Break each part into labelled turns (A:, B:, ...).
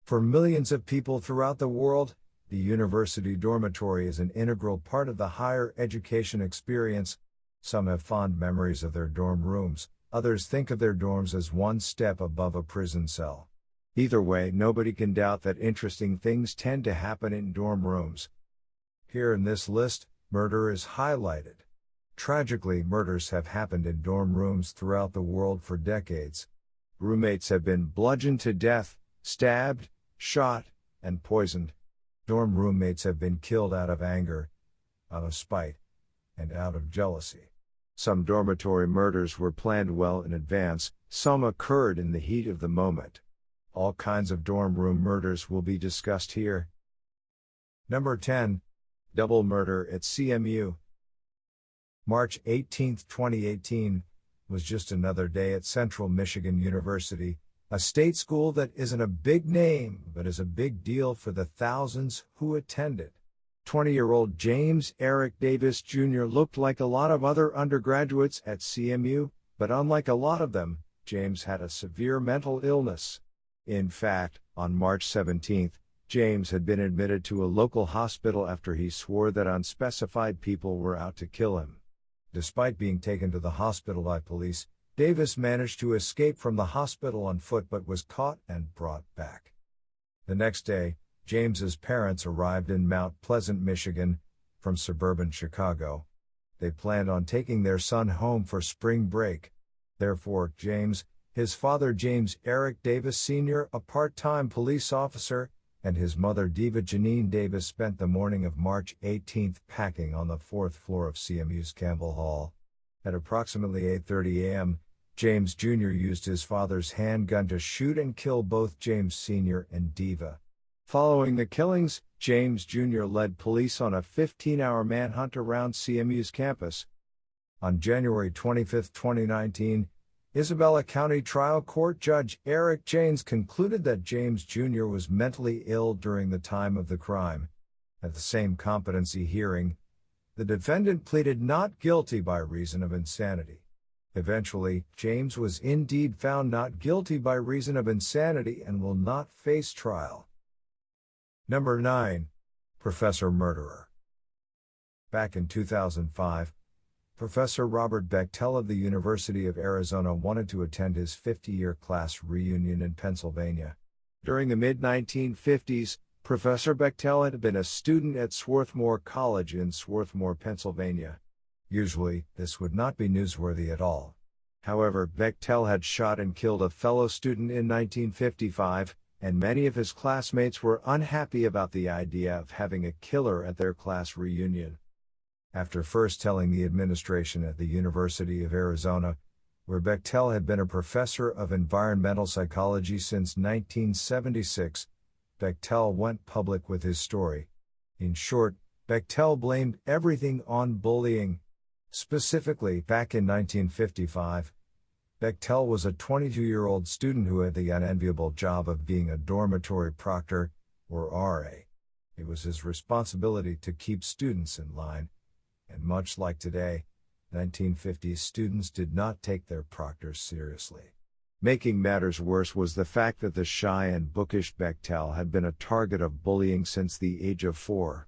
A: For millions of people throughout the world, the university dormitory is an integral part of the higher education experience. Some have fond memories of their dorm rooms, others think of their dorms as one step above a prison cell. Either way, nobody can doubt that interesting things tend to happen in dorm rooms. Here in this list, murder is highlighted. Tragically, murders have happened in dorm rooms throughout the world for decades. Roommates have been bludgeoned to death, stabbed, shot, and poisoned. Dorm roommates have been killed out of anger, out of spite, and out of jealousy. Some dormitory murders were planned well in advance, some occurred in the heat of the moment. All kinds of dorm room murders will be discussed here. Number 10. Double murder at CMU. March 18, 2018, was just another day at Central Michigan University, a state school that isn't a big name but is a big deal for the thousands who attend it. 20-year-old James Eric Davis Jr. looked like a lot of other undergraduates at CMU, but unlike a lot of them, James had a severe mental illness. In fact, on March 17, James had been admitted to a local hospital after he swore that unspecified people were out to kill him. Despite being taken to the hospital by police, Davis managed to escape from the hospital on foot but was caught and brought back. The next day, James's parents arrived in Mount Pleasant, Michigan, from suburban Chicago. They planned on taking their son home for spring break. Therefore, James, his father James Eric Davis Sr., a part-time police officer, and his mother Diva Jeanne Davis spent the morning of March 18 packing on the 4th floor of CMU's Campbell Hall. At approximately 8:30 a.m., James Jr. used his father's handgun to shoot and kill both James Sr. and Diva. Following the killings, James Jr. led police on a 15-hour manhunt around CMU's campus. On January 25, 2019, Isabella County Trial Court Judge Eric Janes concluded that James Jr. was mentally ill during the time of the crime. At the same competency hearing, the defendant pleaded not guilty by reason of insanity. Eventually, James was indeed found not guilty by reason of insanity and will not face trial. Number 9. Professor Murderer. Back in 2005, Professor Robert Bechtel of the University of Arizona wanted to attend his 50-year class reunion in Pennsylvania. During the mid-1950s, Professor Bechtel had been a student at Swarthmore College in Swarthmore, Pennsylvania. Usually, this would not be newsworthy at all. However, Bechtel had shot and killed a fellow student in 1955, and many of his classmates were unhappy about the idea of having a killer at their class reunion. After first telling the administration at the University of Arizona, where Bechtel had been a professor of environmental psychology since 1976, Bechtel went public with his story. In short, Bechtel blamed everything on bullying. Specifically, back in 1955, Bechtel was a 22-year-old student who had the unenviable job of being a dormitory proctor, or RA. It was his responsibility to keep students in line. And much like today, 1950s students did not take their proctors seriously. Making matters worse was the fact that the shy and bookish Bechtel had been a target of bullying since the age of 4.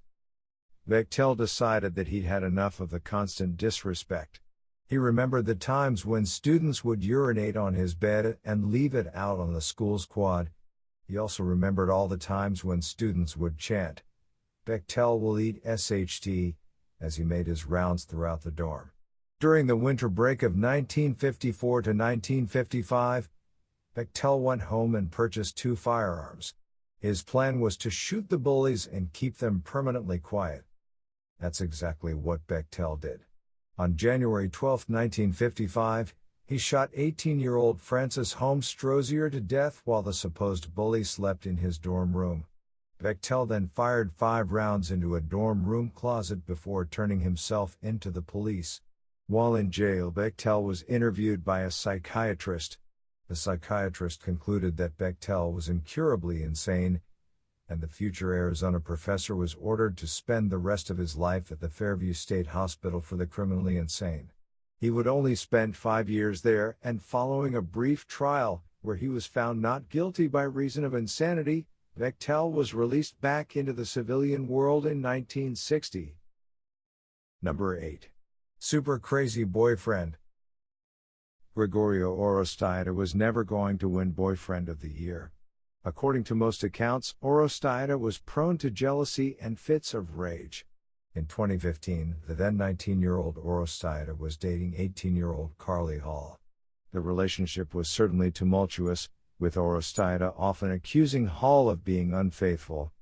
A: Bechtel decided that he'd had enough of the constant disrespect. He remembered the times when students would urinate on his bed and leave it out on the school's quad. He also remembered all the times when students would chant, "Bechtel will eat SHT," as he made his rounds throughout the dorm. During the winter break of 1954 to 1955, Bechtel went home and purchased 2 firearms. His plan was to shoot the bullies and keep them permanently quiet. That's exactly what Bechtel did. On January 12, 1955, he shot 18-year-old Francis Holmes Strozier to death while the supposed bully slept in his dorm room. Bechtel then fired 5 rounds into a dorm room closet before turning himself in to the police. While in jail, Bechtel was interviewed by a psychiatrist. The psychiatrist concluded that Bechtel was incurably insane, and the future Arizona professor was ordered to spend the rest of his life at the Fairview State Hospital for the Criminally Insane. He would only spend 5 years there, and following a brief trial, where he was found not guilty by reason of insanity, Bechtel was released back into the civilian world in 1960. Number 8. Super Crazy Boyfriend. Gregorio Orostaida was never going to win Boyfriend of the Year. According to most accounts, Orostaida was prone to jealousy and fits of rage. In 2015, the then 19-year-old Orostaida was dating 18-year-old Carly Hall. The relationship was certainly tumultuous, with Orostaida often accusing Hall of being unfaithful.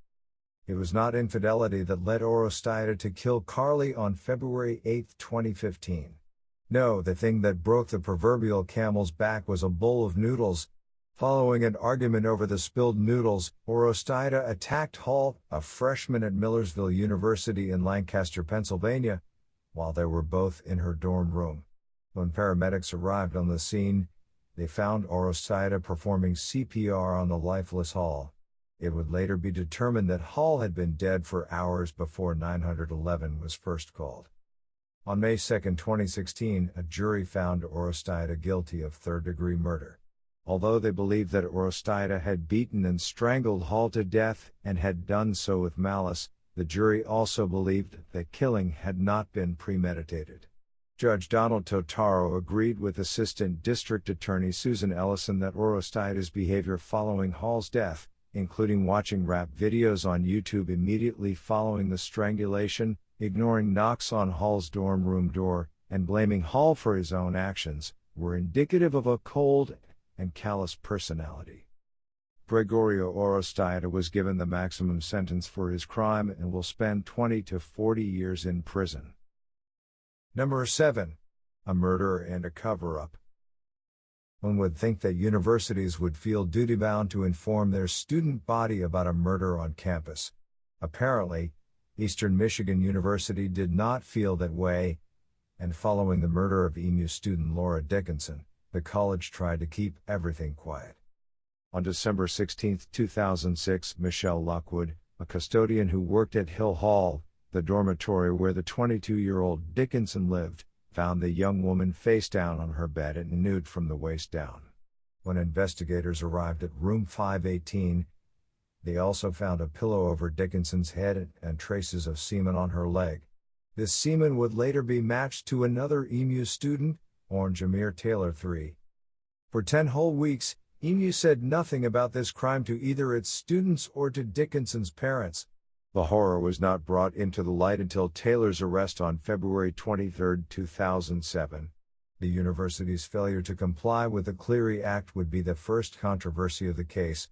A: It was not infidelity that led Orostaida to kill Carly on February 8, 2015. No, the thing that broke the proverbial camel's back was a bowl of noodles. Following an argument over the spilled noodles, Orostaida attacked Hall, a freshman at Millersville University in Lancaster, Pennsylvania, while they were both in her dorm room. When paramedics arrived on the scene, they found Orostaida performing CPR on the lifeless Hall. It would later be determined that Hall had been dead for hours before 911 was first called. On May 2, 2016, a jury found Orostaida guilty of third-degree murder. Although they believed that Orostaida had beaten and strangled Hall to death and had done so with malice, the jury also believed that killing had not been premeditated. Judge Donald Totaro agreed with Assistant District Attorney Susan Ellison that Orostaida's behavior following Hall's death, including watching rap videos on YouTube immediately following the strangulation, ignoring knocks on Hall's dorm room door, and blaming Hall for his own actions, were indicative of a cold and callous personality. Gregorio Orostaida was given the maximum sentence for his crime and will spend 20 to 40 years in prison. Number 7. A Murder and a Cover-Up. One would think that universities would feel duty-bound to inform their student body about a murder on campus. Apparently, Eastern Michigan University did not feel that way, and following the murder of EMU student Laura Dickinson, the college tried to keep everything quiet. On December 16, 2006, Michelle Lockwood, a custodian who worked at Hill Hall, the dormitory where the 22-year-old Dickinson lived, found the young woman face down on her bed and nude from the waist down. When investigators arrived at room 518, they also found a pillow over Dickinson's head and traces of semen on her leg. This semen would later be matched to another EMU student, Orange Amir Taylor III. For 10 whole weeks, EMU said nothing about this crime to either its students or to Dickinson's parents. The horror was not brought into the light until Taylor's arrest on February 23, 2007. The university's failure to comply with the Clery Act would be the first controversy of the case.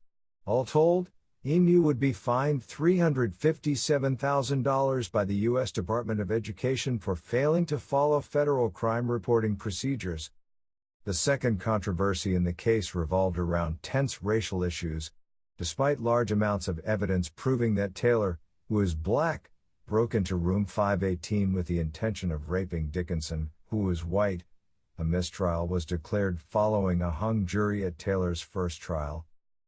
A: All told, EMU would be fined $357,000 by the U.S. Department of Education for failing to follow federal crime reporting procedures. The second controversy in the case revolved around tense racial issues. Despite large amounts of evidence proving that Taylor, who is black, broke into room 518 with the intention of raping Dickinson, who was white, a mistrial was declared following a hung jury at Taylor's first trial.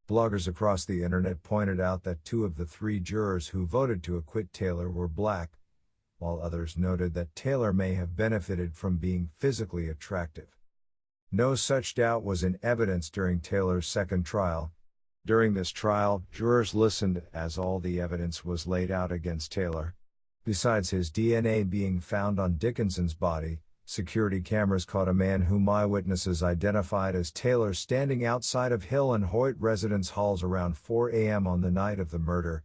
A: Bloggers across the internet pointed out that 2 of the 3 jurors who voted to acquit Taylor were black, while others noted that Taylor may have benefited from being physically attractive. No such doubt was in evidence during Taylor's second trial. During this trial, jurors listened as all the evidence was laid out against Taylor. Besides his DNA being found on Dickinson's body, security cameras caught a man whom eyewitnesses identified as Taylor standing outside of Hill and Hoyt residence halls around 4 a.m. on the night of the murder.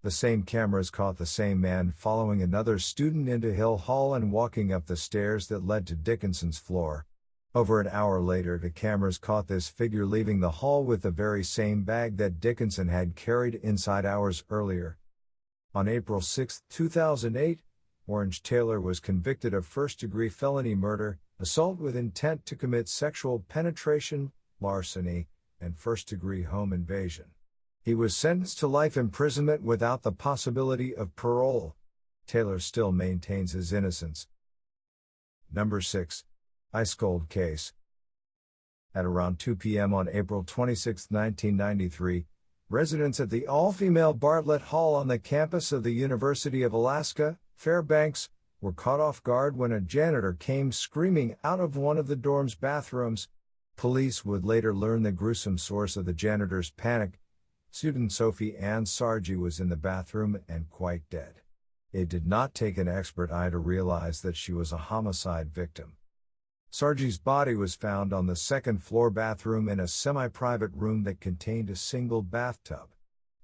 A: The same cameras caught the same man following another student into Hill Hall and walking up the stairs that led to Dickinson's floor. Over an hour later, the cameras caught this figure leaving the hall with the very same bag that Dickinson had carried inside hours earlier. On April 6, 2008, Orange Taylor was convicted of first-degree felony murder, assault with intent to commit sexual penetration, larceny, and first-degree home invasion. He was sentenced to life imprisonment without the possibility of parole. Taylor still maintains his innocence. Number 6. IceCold Case. At around 2 p.m. on April 26, 1993, residents at the all-female Bartlett Hall on the campus of the University of Alaska, Fairbanks, were caught off guard when a janitor came screaming out of one of the dorm's bathrooms. Police would later learn the gruesome source of the janitor's panic. Student Sophie Ann Sargi was in the bathroom and quite dead. It did not take an expert eye to realize that she was a homicide victim. Sargi's body was found on the second-floor bathroom in a semi-private room that contained a single bathtub.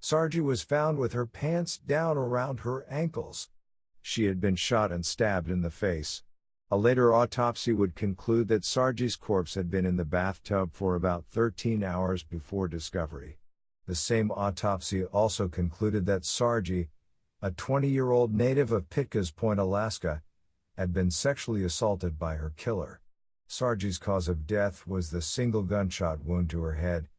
A: Sargi was found with her pants down around her ankles. She had been shot and stabbed in the face. A later autopsy would conclude that Sargi's corpse had been in the bathtub for about 13 hours before discovery. The same autopsy also concluded that Sargi, a 20-year-old native of Pitcairns Point, Alaska, had been sexually assaulted by her killer. Sargi's cause of death was the single gunshot wound to her head,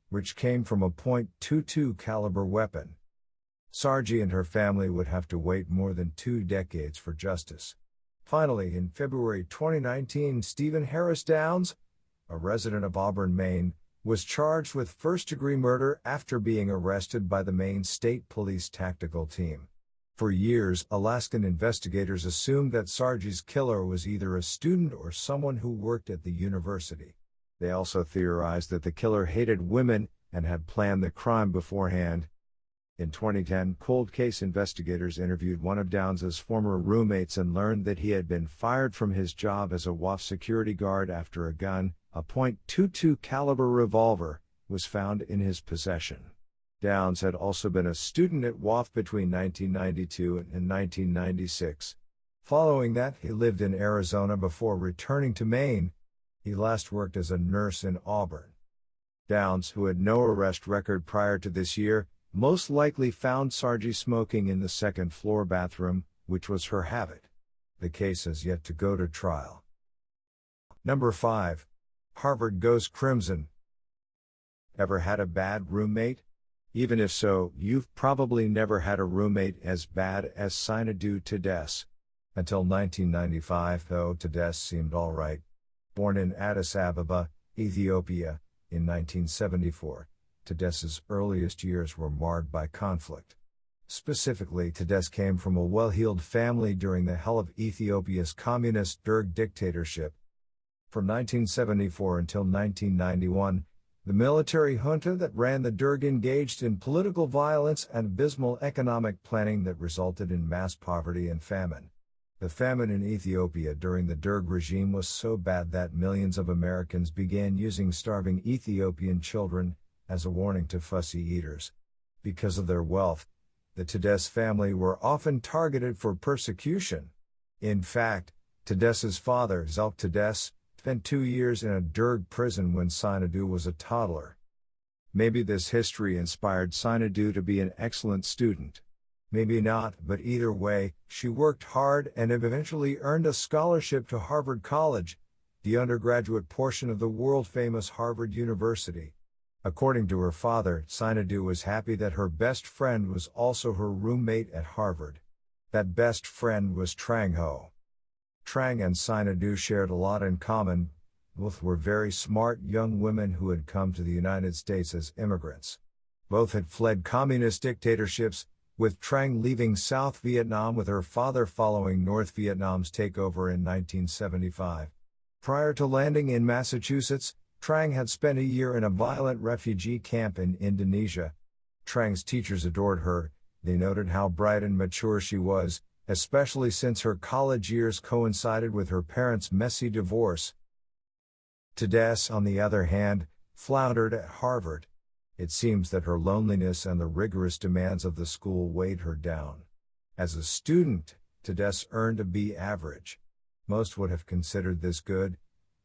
A: which came from a .22 caliber weapon. Sargi and her family would have to wait more than 2 decades for justice. Finally, in February 2019, Stephen Harris Downs, a resident of Auburn, Maine, was charged with first-degree murder after being arrested by the Maine State Police Tactical Team. For years, Alaskan investigators assumed that Sargi's killer was either a student or someone who worked at the university. They also theorized that the killer hated women and had planned the crime beforehand. In 2010, Cold Case investigators interviewed one of Downs' former roommates and learned that he had been fired from his job as a WAF security guard after a gun, a .22 caliber revolver, was found in his possession. Downs had also been a student at WAF between 1992 and 1996. Following that, he lived in Arizona before returning to Maine. He last worked as a nurse in Auburn. Downs, who had no arrest record prior to this year, most likely found Sargi smoking in the second-floor bathroom, which was her habit. The case has yet to go to trial. Number 5. Harvard goes crimson. Ever had a bad roommate? Even if so, you've probably never had a roommate as bad as Xanadu Tedesz. Until 1995, though, Tedesz seemed all right. Born in Addis Ababa, Ethiopia, in 1974, Tedesz's earliest years were marred by conflict. Specifically, Tedesz came from a well-heeled family during the hell of Ethiopia's communist Derg dictatorship. From 1974 until 1991, the military junta that ran the Derg engaged in political violence and abysmal economic planning that resulted in mass poverty and famine. The famine in Ethiopia during the Derg regime was so bad that millions of Americans began using starving Ethiopian children as a warning to fussy eaters. Because of their wealth, the Tedesz family were often targeted for persecution. In fact, Tedesz's father, Zalk Tedesz, spent 2 years in a Derg prison when Xanadu was a toddler. Maybe this history inspired Xanadu to be an excellent student. Maybe not, but either way, she worked hard and eventually earned a scholarship to Harvard College, the undergraduate portion of the world-famous Harvard University. According to her father, Xanadu was happy that her best friend was also her roommate at Harvard. That best friend was Trang Ho. Trang and Xanadu shared a lot in common. Both were very smart young women who had come to the United States as immigrants. Both had fled communist dictatorships, with Trang leaving South Vietnam with her father following North Vietnam's takeover in 1975. Prior to landing in Massachusetts, Trang had spent a year in a violent refugee camp in Indonesia. Trang's teachers adored her. They noted how bright and mature she was, especially since her college years coincided with her parents' messy divorce. Tedesz, on the other hand, floundered at Harvard. It seems that her loneliness and the rigorous demands of the school weighed her down. As a student, Tedesz earned a B average. Most would have considered this good,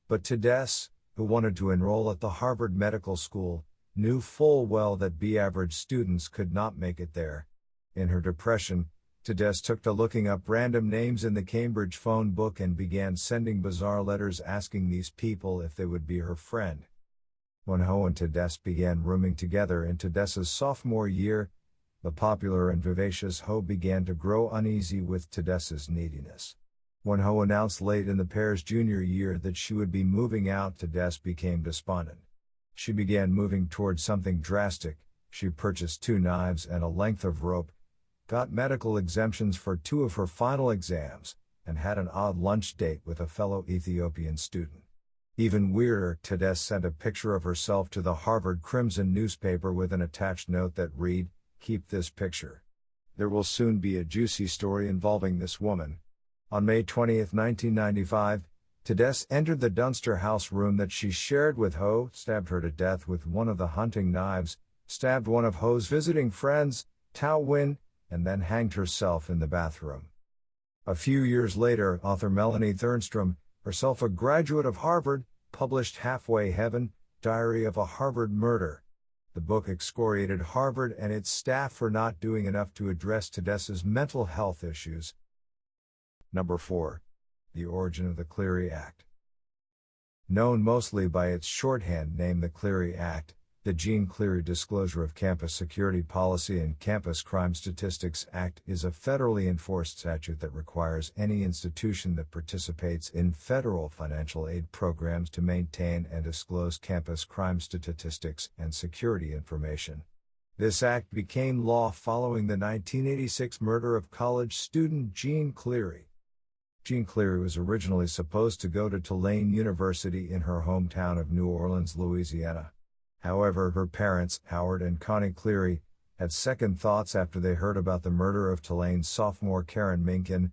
A: but Tedesz, who wanted to enroll at the Harvard Medical School, knew full well that B-average students could not make it there. In her depression, Tedesz took to looking up random names in the Cambridge phone book and began sending bizarre letters asking these people if they would be her friend. When Ho and Tedesz began rooming together in Tedesz's sophomore year, the popular and vivacious Ho began to grow uneasy with Tedesz's neediness. When Ho announced late in the pair's junior year that she would be moving out, Tedesz became despondent. She began moving towards something drastic. She purchased 2 knives and a length of rope, got medical exemptions for 2 of her final exams, and had an odd lunch date with a fellow Ethiopian student. Even weirder, Tedesque sent a picture of herself to the Harvard Crimson newspaper with an attached note that read, "Keep this picture. There will soon be a juicy story involving this woman." On May 20, 1995, Tedesque entered the Dunster House room that she shared with Ho, stabbed her to death with one of the hunting knives, stabbed one of Ho's visiting friends, Tao Win, and then hanged herself in the bathroom. A few years later, author Melanie Thernstrom, herself a graduate of Harvard, published Halfway Heaven, Diary of a Harvard Murder. The book excoriated Harvard and its staff for not doing enough to address Tedesque's mental health issues. Number 4. The origin of the Clery Act. Known mostly by its shorthand name, the Clery Act, the Jeanne Clery Disclosure of Campus Security Policy and Campus Crime Statistics Act is a federally enforced statute that requires any institution that participates in federal financial aid programs to maintain and disclose campus crime statistics and security information. This act became law following the 1986 murder of college student Jeanne Clery. Jeanne Clery was originally supposed to go to Tulane University in her hometown of New Orleans, Louisiana. However, her parents, Howard and Connie Clery, had second thoughts after they heard about the murder of Tulane's sophomore Karen Minkin,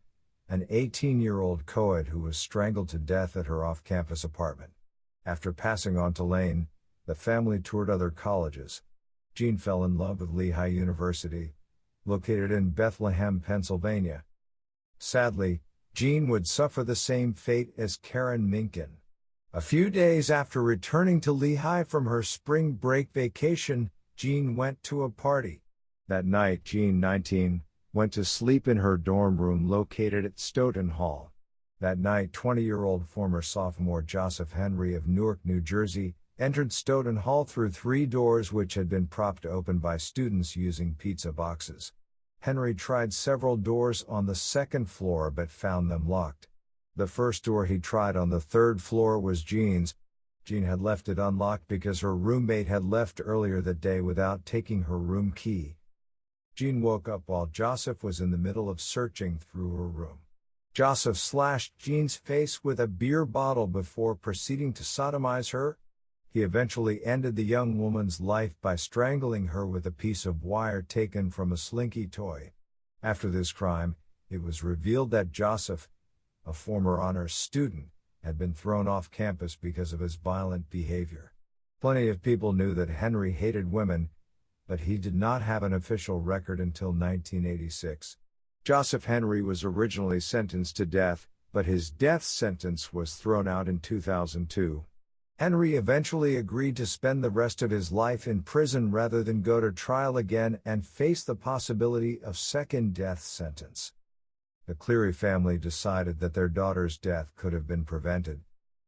A: an 18-year-old co-ed who was strangled to death at her off-campus apartment. After passing on Tulane, the family toured other colleges. Jeanne fell in love with Lehigh University, located in Bethlehem, Pennsylvania. Sadly, Jeanne would suffer the same fate as Karen Minkin. A few days after returning to Lehigh from her spring break vacation, Jeanne went to a party. That night, Jeanne, 19, went to sleep in her dorm room located at Stoughton Hall. That night, 20-year-old former sophomore Joseph Henry of Newark, New Jersey, entered Stoughton Hall through 3 doors which had been propped open by students using pizza boxes. Henry tried several doors on the 2nd floor but found them locked. The first door he tried on the 3rd floor was Jeanne's. Jeanne had left it unlocked because her roommate had left earlier that day without taking her room key. Jeanne woke up while Joseph was in the middle of searching through her room. Joseph slashed Jeanne's face with a beer bottle before proceeding to sodomize her. He eventually ended the young woman's life by strangling her with a piece of wire taken from a slinky toy. After this crime, it was revealed that Joseph, a former honors student, had been thrown off campus because of his violent behavior. Plenty of people knew that Henry hated women, but he did not have an official record until 1986. Joseph Henry was originally sentenced to death, but his death sentence was thrown out in 2002. Henry eventually agreed to spend the rest of his life in prison rather than go to trial again and face the possibility of second death sentence. The Clery family decided that their daughter's death could have been prevented.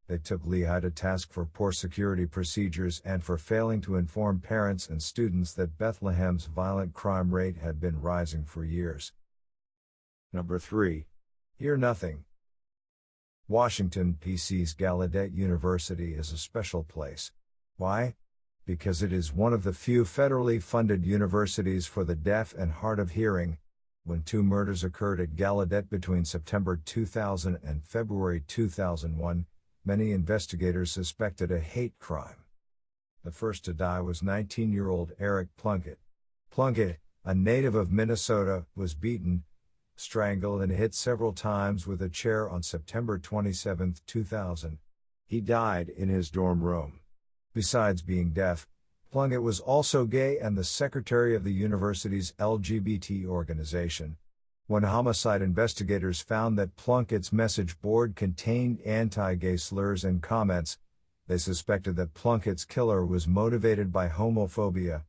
A: They took Lehigh to task for poor security procedures and for failing to inform parents and students that Bethlehem's violent crime rate had been rising for years. Number 3. Hear Nothing. Washington, D.C.'s Gallaudet University is a special place. Why? Because it is one of the few federally funded universities for the deaf and hard of hearing. When 2 murders occurred at Gallaudet between September 2000 and February 2001, many investigators suspected a hate crime. The first to die was 19-year-old Eric Plunkett. Plunkett, a native of Minnesota, was beaten, strangled and hit several times with a chair on September 27, 2000. He died in his dorm room. Besides being deaf, Plunkett was also gay and the secretary of the university's LGBT organization. When homicide investigators found that Plunkett's message board contained anti-gay slurs and comments, they suspected that Plunkett's killer was motivated by homophobia.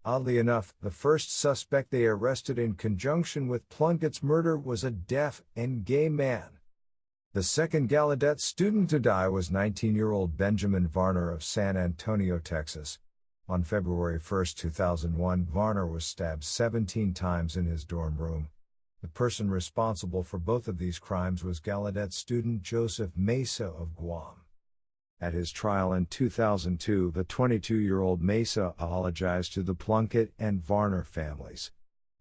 A: Oddly enough, the first suspect they arrested in conjunction with Plunkett's murder was a deaf and gay man. The second Gallaudet student to die was 19-year-old Benjamin Varner of San Antonio, Texas. On February 1, 2001, Varner was stabbed 17 times in his dorm room. The person responsible for both of these crimes was Gallaudet student Joseph Mesa of Guam. At his trial in 2002, the 22-year-old Mesa apologized to the Plunkett and Varner families.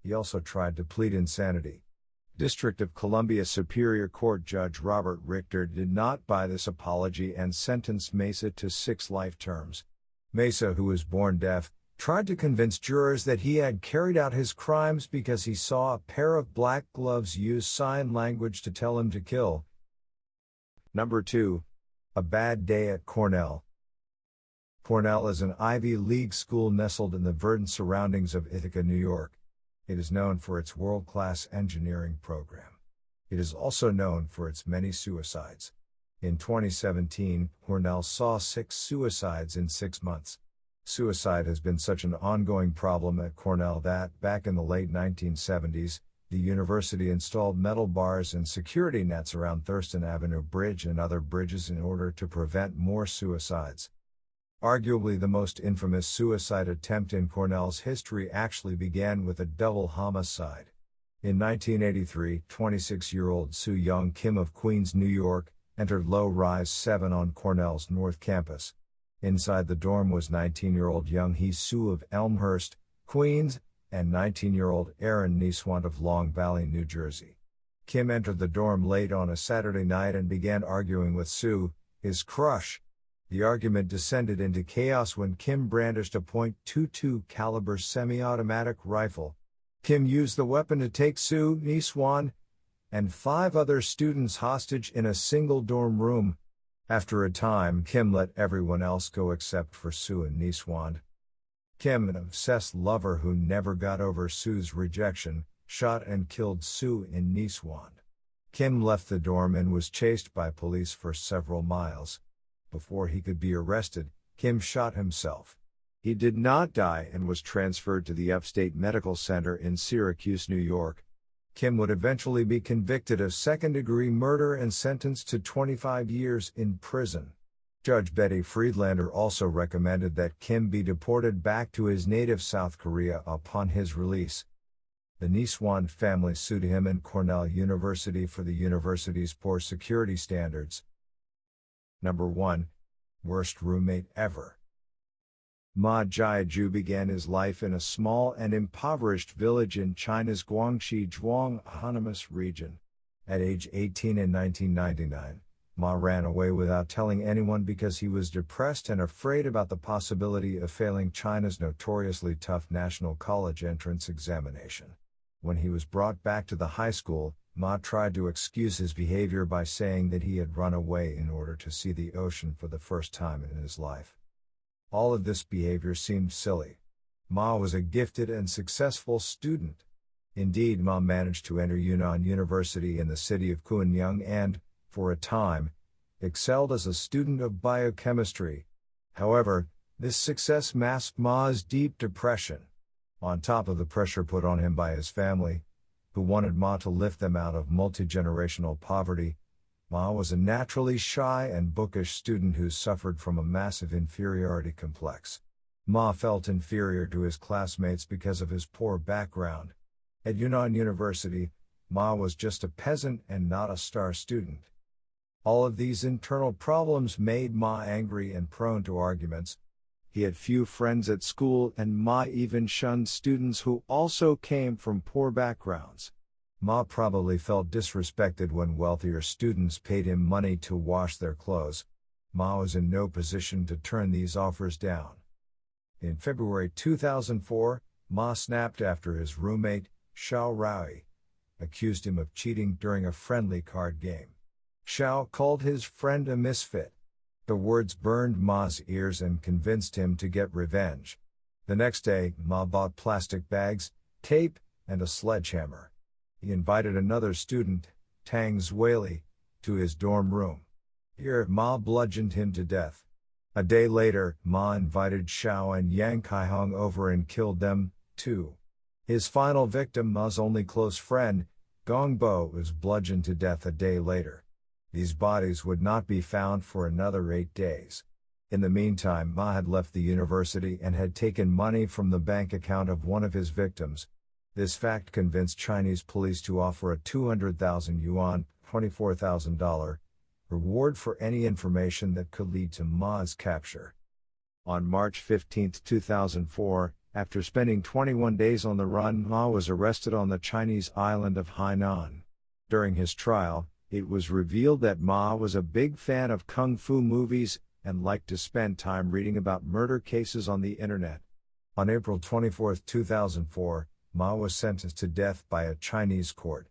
A: He also tried to plead insanity. District of Columbia Superior Court Judge Robert Richter did not buy this apology and sentenced Mesa to 6 life terms. Mesa, who was born deaf, tried to convince jurors that he had carried out his crimes because he saw a pair of black gloves use sign language to tell him to kill. Number 2. A Bad Day at Cornell. Cornell is an Ivy League school nestled in the verdant surroundings of Ithaca, New York. It is known for its world-class engineering program. It is also known for its many suicides. In 2017, Cornell saw 6 suicides in 6 months. Suicide has been such an ongoing problem at Cornell that, back in the late 1970s, the university installed metal bars and security nets around Thurston Avenue Bridge and other bridges in order to prevent more suicides. Arguably the most infamous suicide attempt in Cornell's history actually began with a double homicide. In 1983, 26-year-old Soo Young Kim of Queens, New York, entered low-rise 7 on Cornell's North Campus. Inside the dorm was 19-year-old Young Hee Soo of Elmhurst, Queens, and 19-year-old Aaron Niswant of Long Valley, New Jersey. Kim entered the dorm late on a Saturday night and began arguing with Soo, his crush. The argument descended into chaos when Kim brandished a .22 caliber semi-automatic rifle. Kim used the weapon to take Soo, Niswant, and 5 other students hostage in a single dorm room. After a time, Kim let everyone else go except for Soo and Niswant. Kim, an obsessed lover who never got over Soo's rejection, shot and killed Soo and Niswant. Kim left the dorm and was chased by police for several miles. Before he could be arrested, Kim shot himself. He did not die and was transferred to the Upstate Medical Center in Syracuse, New York. Kim would eventually be convicted of second-degree murder and sentenced to 25 years in prison. Judge Betty Friedlander also recommended that Kim be deported back to his native South Korea upon his release. The Niswant family sued him and Cornell University for the university's poor security standards. Number 1. Worst roommate ever. Ma Jiaju began his life in a small and impoverished village in China's Guangxi Zhuang Autonomous Region. At age 18 in 1999, Ma ran away without telling anyone because he was depressed and afraid about the possibility of failing China's notoriously tough national college entrance examination. When he was brought back to the high school, Ma tried to excuse his behavior by saying that he had run away in order to see the ocean for the first time in his life. All of this behavior seemed silly. Ma was a gifted and successful student. Indeed, Ma managed to enter Yunnan University in the city of Kuanyang and, for a time, excelled as a student of biochemistry. However, this success masked Ma's deep depression. On top of the pressure put on him by his family, who wanted Ma to lift them out of multi-generational poverty, Ma was a naturally shy and bookish student who suffered from a massive inferiority complex. Ma felt inferior to his classmates because of his poor background. At Yunnan University, Ma was just a peasant and not a star student. All of these internal problems made Ma angry and prone to arguments. He had few friends at school and Ma even shunned students who also came from poor backgrounds. Ma probably felt disrespected when wealthier students paid him money to wash their clothes. Ma was in no position to turn these offers down. In February 2004, Ma snapped after his roommate, Xiao Raui, accused him of cheating during a friendly card game. Xiao called his friend a misfit. The words burned Ma's ears and convinced him to get revenge. The next day, Ma bought plastic bags, tape, and a sledgehammer. He invited another student, Tang Zueli, to his dorm room. Here, Ma bludgeoned him to death. A day later, Ma invited Xiao and Yang Kaihong over and killed them, too. His final victim, Ma's only close friend, Gong Bo, was bludgeoned to death a day later. These bodies would not be found for another 8 days. In the meantime, Ma had left the university and had taken money from the bank account of one of his victims. This fact convinced Chinese police to offer a 200,000 yuan, $24,000, reward for any information that could lead to Ma's capture. On March 15, 2004, after spending 21 days on the run, Ma was arrested on the Chinese island of Hainan. During his trial, it was revealed that Ma was a big fan of kung fu movies and liked to spend time reading about murder cases on the internet. On April 24, 2004, Ma was sentenced to death by a Chinese court.